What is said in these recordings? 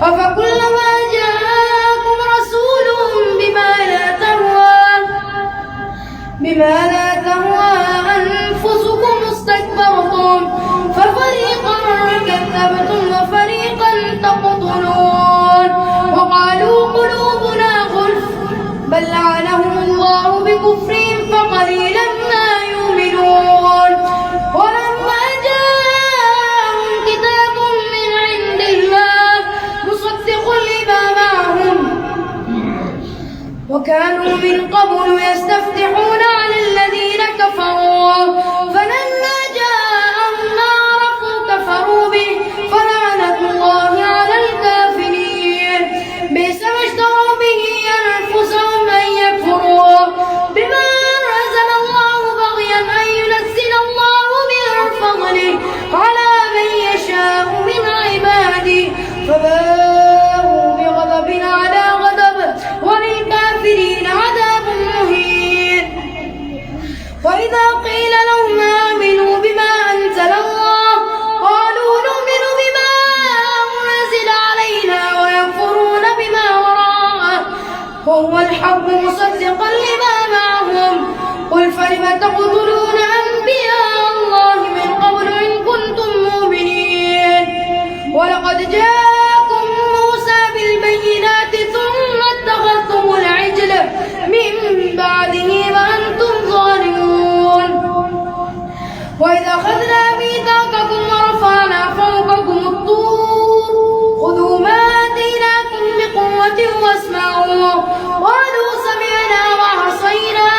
أفكلما جاءكم رسول بما لا تهوى أنفسكم استكبرتم ففريقا كذبتم وفريقا تقتلون وقالوا قلوبنا غلف بل لعنهم الله بكفرهم فقليلا ما يؤمنون ولما جاءهم كتاب من عند الله مصدق لما معهم وكانوا من قبل يستفتحون على الذين كفروا فلما جاءهم ما عرفوا كفروا به فلعنة الله على الكافرين بئس ما اشتروا به أنفسهم أن يكفروا بما أنزل الله بغيا أن ينزل الله من فضله على من يشاء من عباده فباءوا بغضب على غضب وللكافرين عذاب مهين وإذا قيل لهم آمنوا بما أنزل الله قالوا نؤمن بما أنزل علينا ويكفرون بما وراءه وهو الحق مصدقا لما معهم قل فلم تقتلون أنبياء الله من قبل إن كنتم مؤمنين ولقد جاءكم موسى بالبينات ثم اتخذتم العجل من بعده وأنتم ظالمون وإذا أخذنا ميثاقكم ورفعنا فوقكم الطور خذوا ما آتيناكم بقوة واسمعوا قالوا سمعنا وعصينا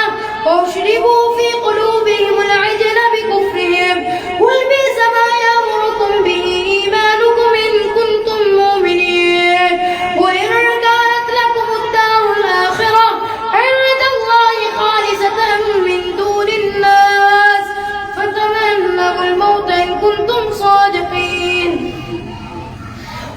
وأشربوا في قلوبهم العجل بكفرهم قل بئس ما يأمركم به إيمانكم إن كنتم مؤمنين قل إن كانت لكم الدار الآخرة عند الله خالصة من دون الناس فتمنوا الموت إن كنتم صادقين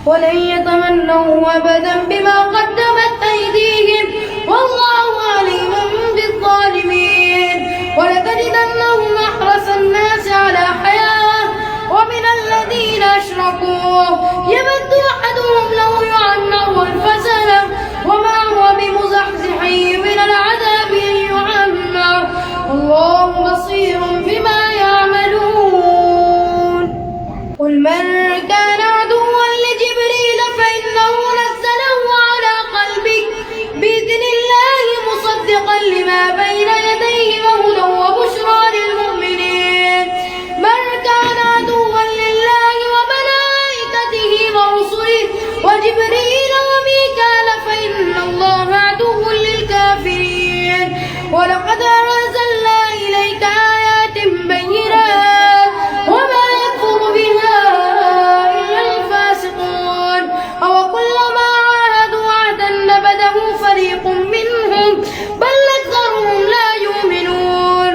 ولن يتمنوا أبدا بما قدمت أيديهم والله عليم بالظالمين ولتجدنهم أحرص الناس على حياة ومن الذين أشركوا يود أحدهم لو يعمر ألف سنة وما هو بمزحزحه من العذاب أن يعمر والله بصير بما يعملون قل من كان عدوا لجبريل فإنه نزله على قلبك بإذن الله مصدقا لما بين يديه وهدى وبشرى للمؤمنين من كان عدوا لله وملائكته ورسله وجبريل وميكال فإن الله عدو للكافرين ولقد أنزلنا إليك آيات بينات وما يكفر بها إلا الفاسقون أوكلما عاهدوا عهدا نبذه فريق منهم بل أكثرهم لا يؤمنون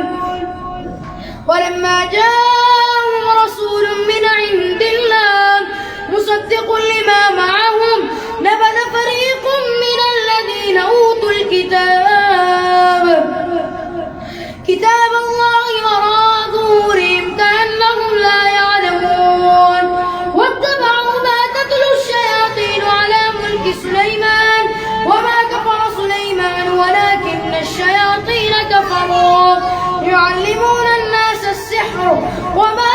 ولما جاءهم رسول من عند الله مصدق لما معهم نبذ فريق من الذين أوتوا كتاب الله وراء ظهورهم كأنهم لا يعلمون واتبعوا ما تتلو الشياطين على ملك سليمان وما كفر سليمان ولكن الشياطين كفروا يعلمون الناس السحر وما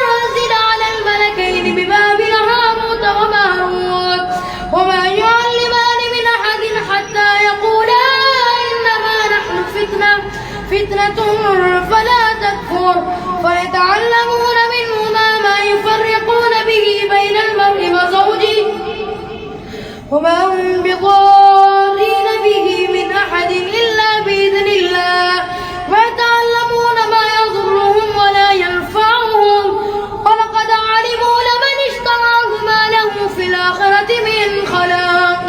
أنزل على الملكين ببابل هاروت وماروت وما يعلمان من أحد حتى يقولا إنما نحن فتنة فلا تكفر فيتعلمون منهما ما يفرقون به بين المرء وزوجه وما هم بضارين به من أحد إلا بإذن الله ويتعلمون ما يضرهم ولا ينفعهم ولقد علموا لمن اشتراه ما له في الآخرة من خلاق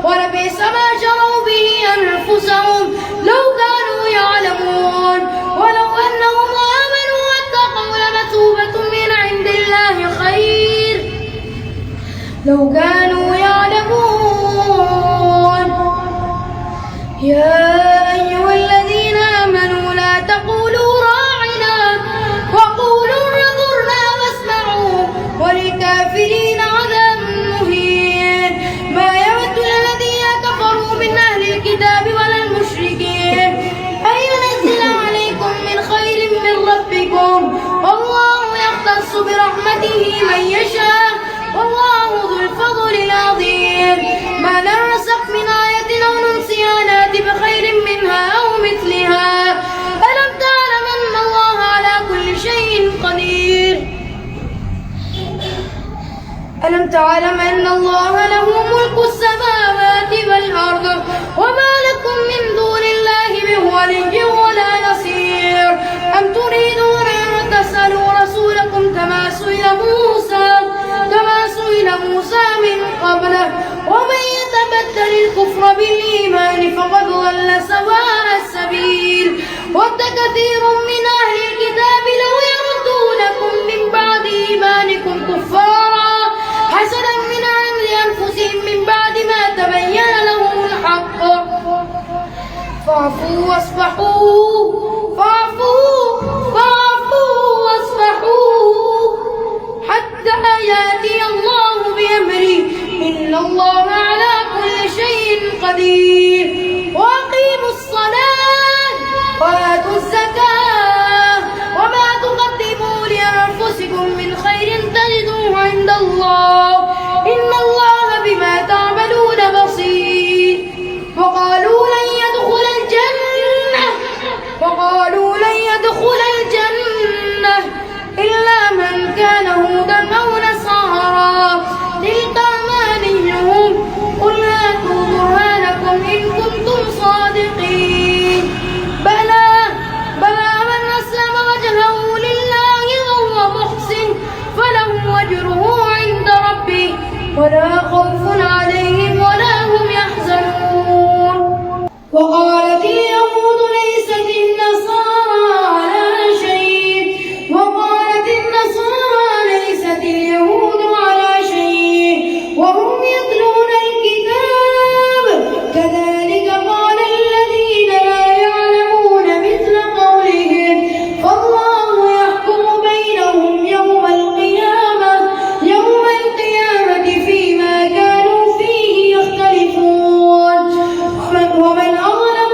ولبئس ما شروا به أنفسهم لو كانوا يعلمون ولو أنهم آمنوا واتقوا لمثوبة من عند الله خير لو كانوا يعلمون يا أيها الذين آمنوا لا تقولوا راعنا وقولوا انظرنا واسمعوا وللكافرين عذاب مهين برحمته من يشاء والله ذو الفضل العظيم. ما ننسخ من آية أو ننسها نأت بخير منها أو مثلها. ألم تعلم أن الله على كل شيء قدير. ألم تعلم أن الله له ملك السماوات والأرض وما لكم من دون الله من ولي ولا نصير. أم تريدون أن تسألوا رسولكم كما سئل موسى من قبله ومن يتبدل الكفر بالإيمان فقد ضل سواء السبيل. ود كثير من أهل الكتاب لو يردونكم من بعد إيمانكم كفارا حسدا من عند أنفسهم من بعد ما تبين لهم الحق فاعفوا واصفحوا حتى يأتي الله بأمره إن الله على كل شيء قدير. وأقيموا الصلاة وآتوا الزكاة وما تقدموا لأنفسكم من خير تجدوه عند الله إن الله بما تعملون بصير. وقالوا لن يدخل الجنة إلا من كان هودا أو نصارى تلك أمانيهم قل هاتوا برهانكم إن كنتم صادقين. بلى من أسلم وجهه لله وهو محسن فله أجره عند ربه ولا خوف عليهم ولا هم يحزنون. وقالت اليهود ليست النصارى على شيء وقالت النصارى ليست اليهود على شيء وهم يتلون الكتاب كذلك قال الذين لا يعلمون مثل قولهم فالله يحكم بينهم يوم القيامة فيما كانوا فيه يختلفون. ومن أظلم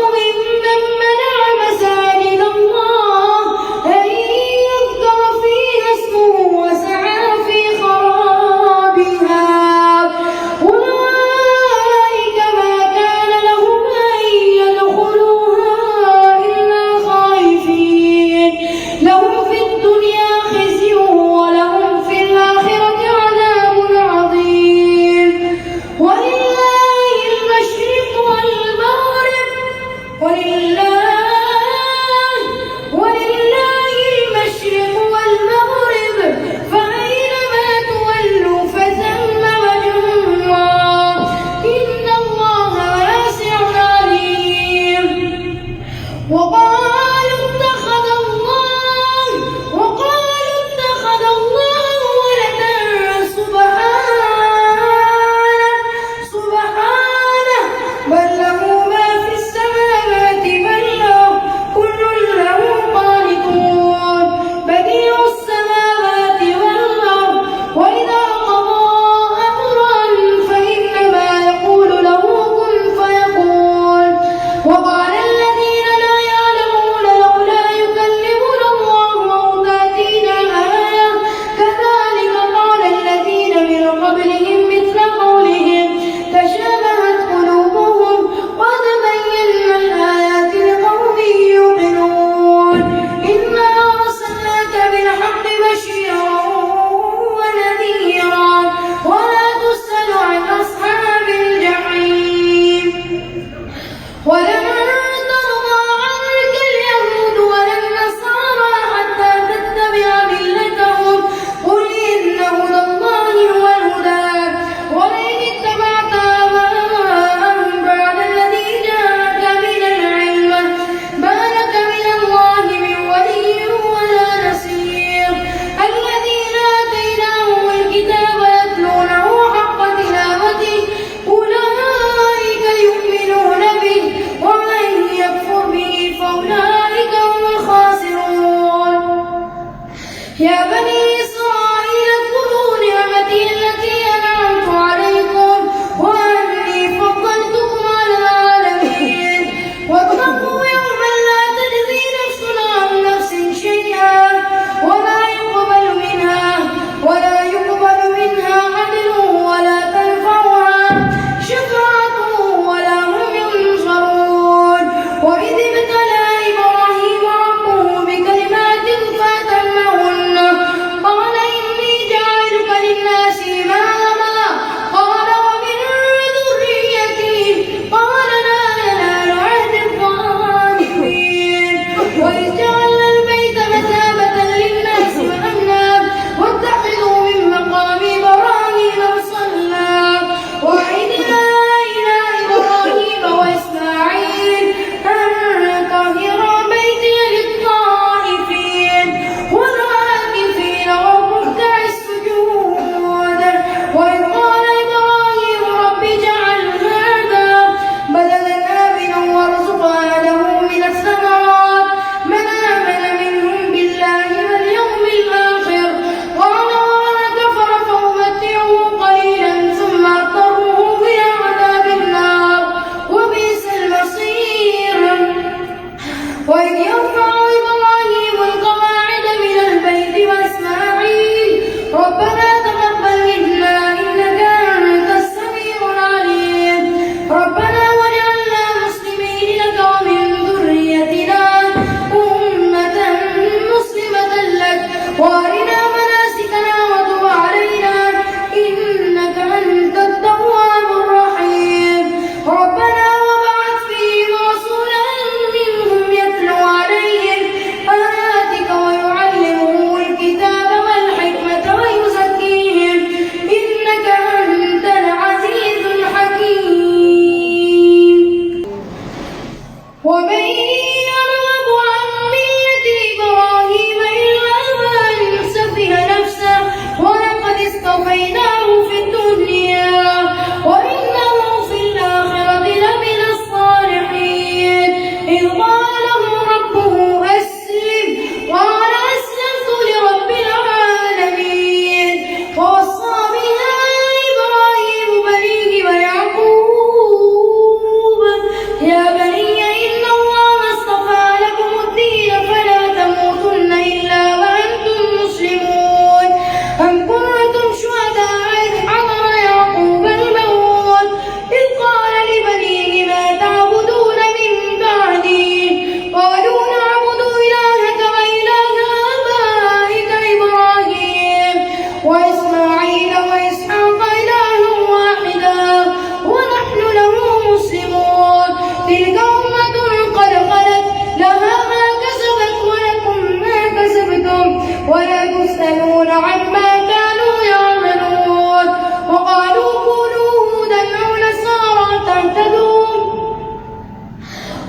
يسألون عما كانوا يعملون وقالوا كونوا هودا أو نصارى تهتدوا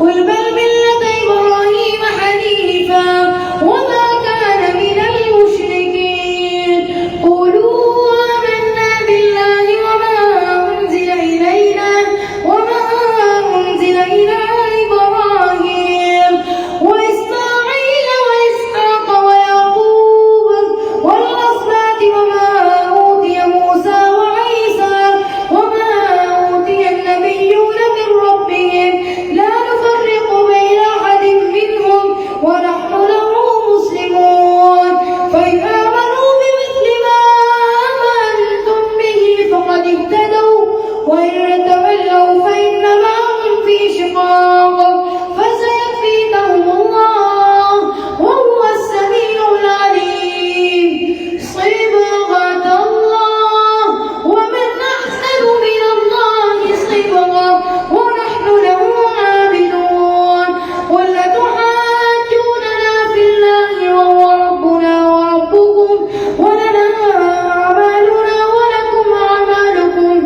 قل بل ملة إبراهيم حنيفا وما كان من المشركين قولوا آمنا بالله وما أنزل إلينا إبراهيم وإسماعيل وإسحاق ويعقوب والأسباط وما أوتي موسى وعيسى وما أوتي النبيون من ربهم لا نفرق بين أحد منهم ونحن له مسلمون فإن آمنوا بمثل ما آمنتم به فقد اهتدوا وإن تولوا فإنما هم في شقاق فسيكفيكهم الله وهو السميع العليم صبغة الله ومن أحسن من الله صبغة ونحن له عابدون قل أتحاجوننا في الله وهو ربنا وربكم ولنا أعمالنا ولكم أعمالكم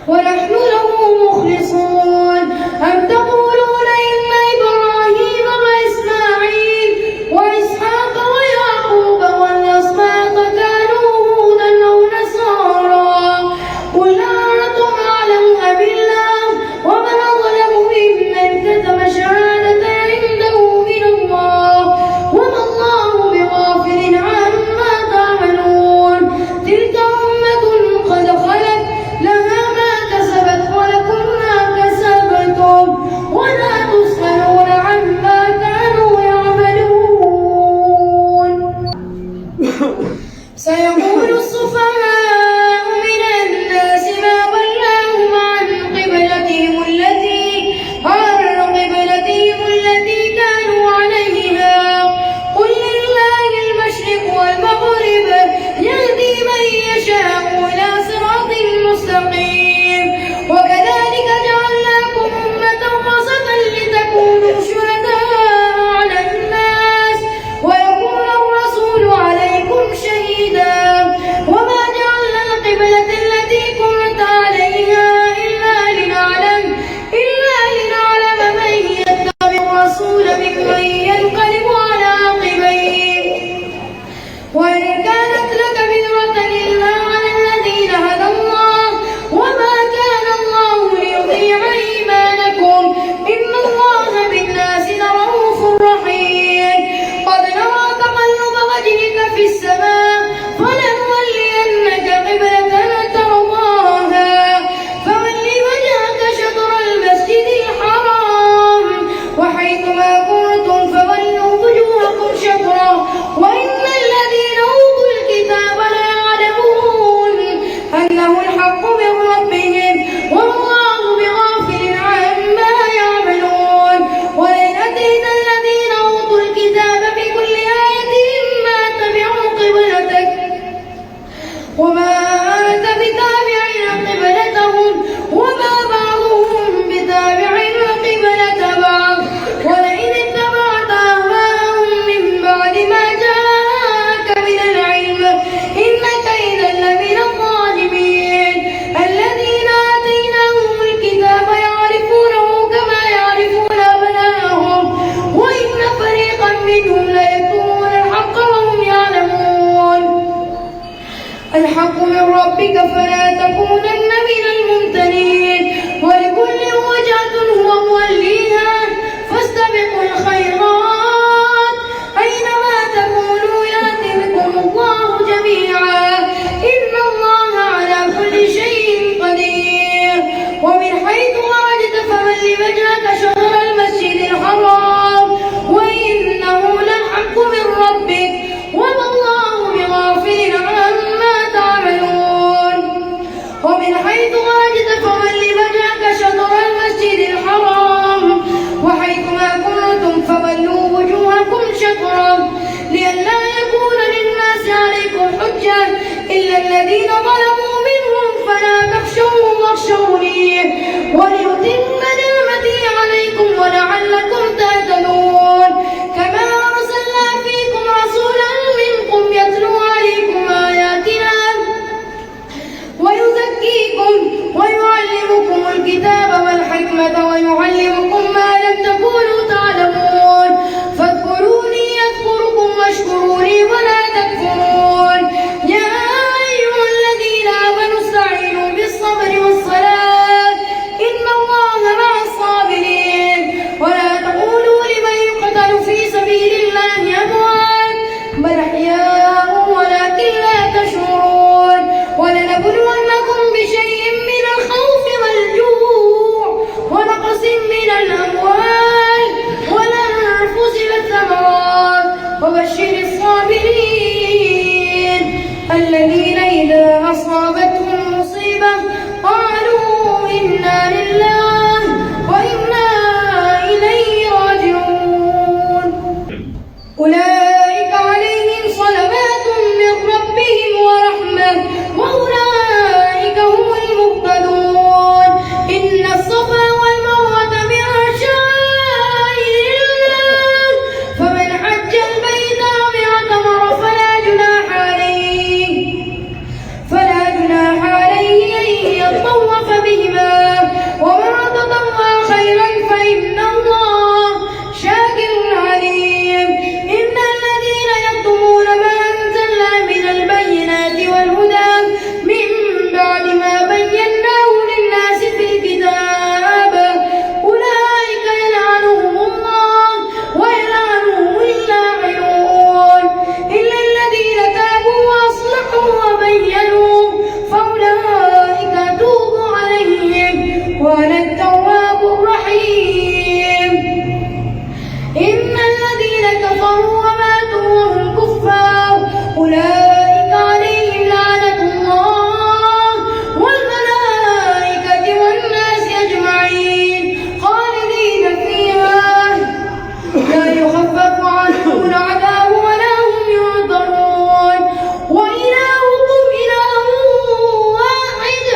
ونحن له مخلصون أم تقولون إن إبراهيم وإسماعيل وإسحاق ويعقوب والأسباط كانوا هودا أو نصارى قل أنتم أعلم أم الله ومن أظلم ممن كتم شهادة عنده من الله وما الله بغافل عما تعملون تلك أمة قد خلت لها ما كسبت ولكم ما كسبتم ولا تسألون عما كانوا يعملون سيقول السفهاء من الناس ما ولاهم عن قبلتهم التي كانوا عليها قل لله المشرق والمغرب يهدي من يشاء إلى صراط مستقيم وكذلك جعلناكم أمة وسطا لتكونوا شهداء على الناس ويكون الرسول عليكم شهيدا وما جعلنا القبلة التي كنت عليها إلا لنعلم من يتبع الرسول ممن ينقلب على عقبيه وإن كانت لكبيرة إلا على الذين هدى الله وما كان الله ليضيع إيمانكم إن الله بالناس لرؤوف رحيم قد نرى تقلب وجهك في السماء فلنولينك قبلة ترضاها فول وجهك شطر المسجد الحرام وحيثما كنتم فولوا وجوهكم شطره وإن الذين أوتوا الكتاب لا يعلمون أنه الحق من ربهم والله بغافل عما يعملون ولئن أتيت الذين أوتوا الكتاب بكل آية ما تبعوا قبلتك وما أنت بتابع قبلتهم وما بعضهم بتابع قبلة بعض ولئن اتبعت أهواءهم من بعد ما جاءك من العلم إنك إذا لمن الظالمين الذين آتيناهم الكتاب يعرفونه كما يعرفون أبناءهم وإن فريقا منهم ليكتمون الحق وهم يعلمون الحق من ربك فلا تكونن من الممتنين ولكل وجهة هو موليها فاستبقوا الخيرات أينما تكونوا يأتي بكم الله جميعا إن الله على كل شيء قدير ومن حيث خرجت فول وجهك شطر المسجد الحرام وإنه للحق من ربك وما الله بغافل عما تعملون ومن حيث خرجت فول وجهك شطر المسجد الحرام وحيثما كنتم فولوا وجوهكم شطره لئلا يكون للناس عليكم حجة إلا الذين ظلموا منهم فلا تخشوهم واخشوني ولأتم نعمتي عليكم ولعلكم تهتدون كما أرسلنا فيكم رسولا منكم يتلو إذا أصابتهم مصيبة قالوا إنا لله وإنا إليه راجعون. أولئك عليهم صلوات من ربهم ورحمة وأولئك هم المهتدون. إن الصفا والمروة من شعائر الله فمن حج البيت أو اعتمر فلا جناح عليه أن يطوف بهما ومن تطوع خيرا فإن الله شاكر عليم. إن الذين يكتمون ما أنزلنا من البينات والهدى من بعد ما بيناه للناس في الكتاب أولئك يلعنهم الله ويلعنهم اللاعنون إلا الذين تابوا وأصلحوا وبينوا فأولئك أتوب عليهم وأنا التواب الرحيم. إن الذين كفروا وماتوا وهم كفار أولئك عليهم لعنة الله والملائكة والناس أجمعين خالدين فيها لا يخفف عنهم العذاب ولا هم ينظرون. وإلهكم إله واحد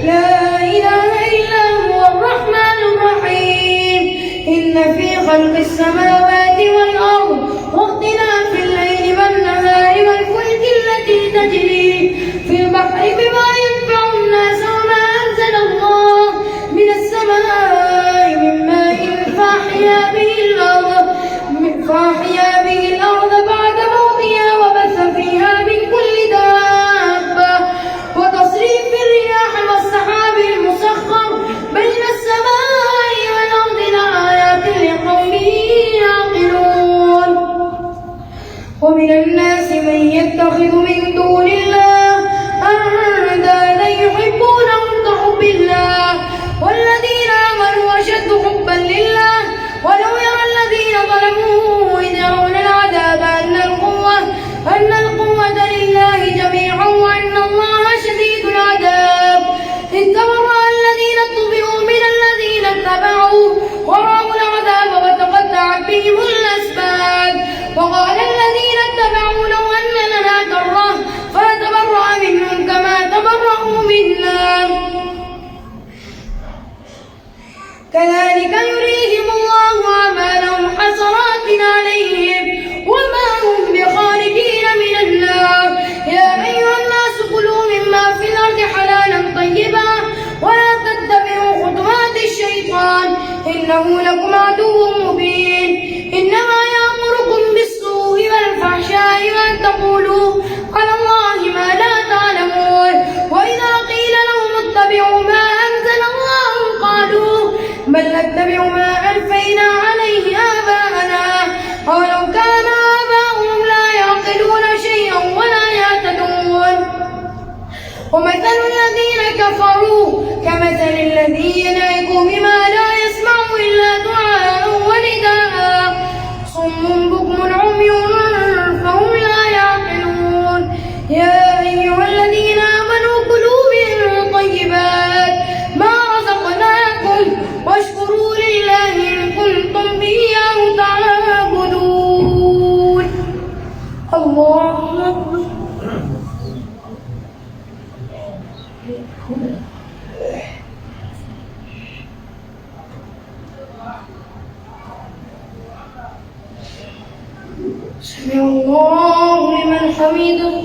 لا إله إلا هو الرحمن الرحيم. إن في خلق السماوات والأرض واختلاف الليل والنهار والفلك التي تجري في البحر بما ينفع الناس وما أنزل الله من السماء من ماء فأحيا به الأرض بعد موتها وبث فيها من كل دابة وتصريف الرياح والسحاب المسخر بين السماء والأرض لآيات لقوم يعقلون. ومن الناس من يتخذ من دون الله أندادا يحبونهم كحب الله والذين آمنوا أشد حبا لله ولو يرى الذين ظلموا إذ يرون العذاب أن القوة لله جميعا وأن الله شديد العذاب. إذ تبرأ الذين اتبعوا من الذين اتبعوا ورأوا العذاب وتقطعت بهم الأسباب. وقال الذين اتبعوا لو أن لنا كرة فنتبرأ منهم كما تبرأوا منا كذلك يريهم الله أعمالهم حسرات عليهم وما هم بخارجين من النار. يا أيها الناس كلوا مما في الأرض حلالا طيبا ولا تتبعوا خطوات الشيطان إنه لكم عدو مبين. إنما يأمركم بالسوء والفحشاء وأن تقولوا على الله ما لا تعلمون. وإذا قيل لهم اتبعوا ما أنزل الله قالوا بل نتبع ما ألفينا عليه آباءنا أولو كان آباؤهم لا يعقلون شيئا ولا يهتدون. ومثل الذين كفروا كمثل الذي ينعق بما لا يسمع إلا دعاء ونداء صم بكم عمي فهم لا يعقلون. يا أيها الذين آمنوا كلوا من طيبات ما رزقناكم واشكروا لله إن كنتم إياه تعبدون. الله أكبر. سمع الله لمن حمده.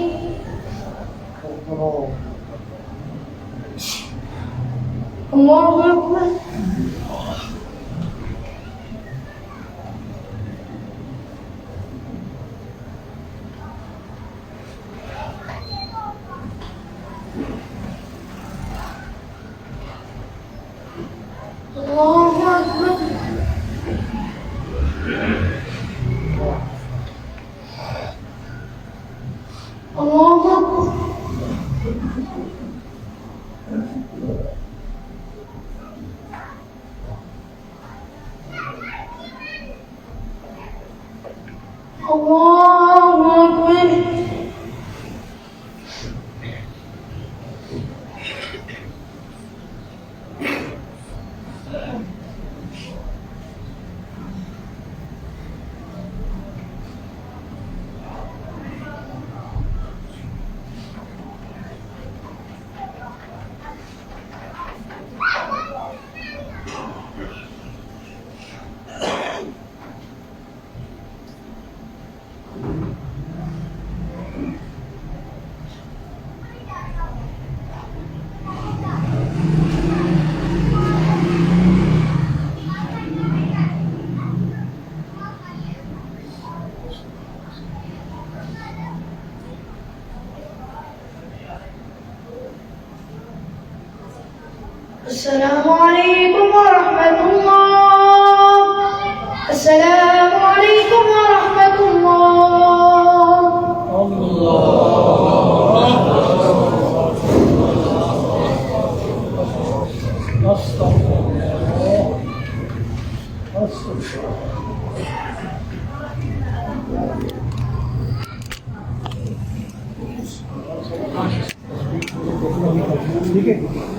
الله أكبر. الله أكبر. الله أكبر. الله أكبر. अस्सलामु अलैकुम व रहमतुल्लाह। अस्सलामु अलैकुम व रहमतुल्लाह। ठीक है।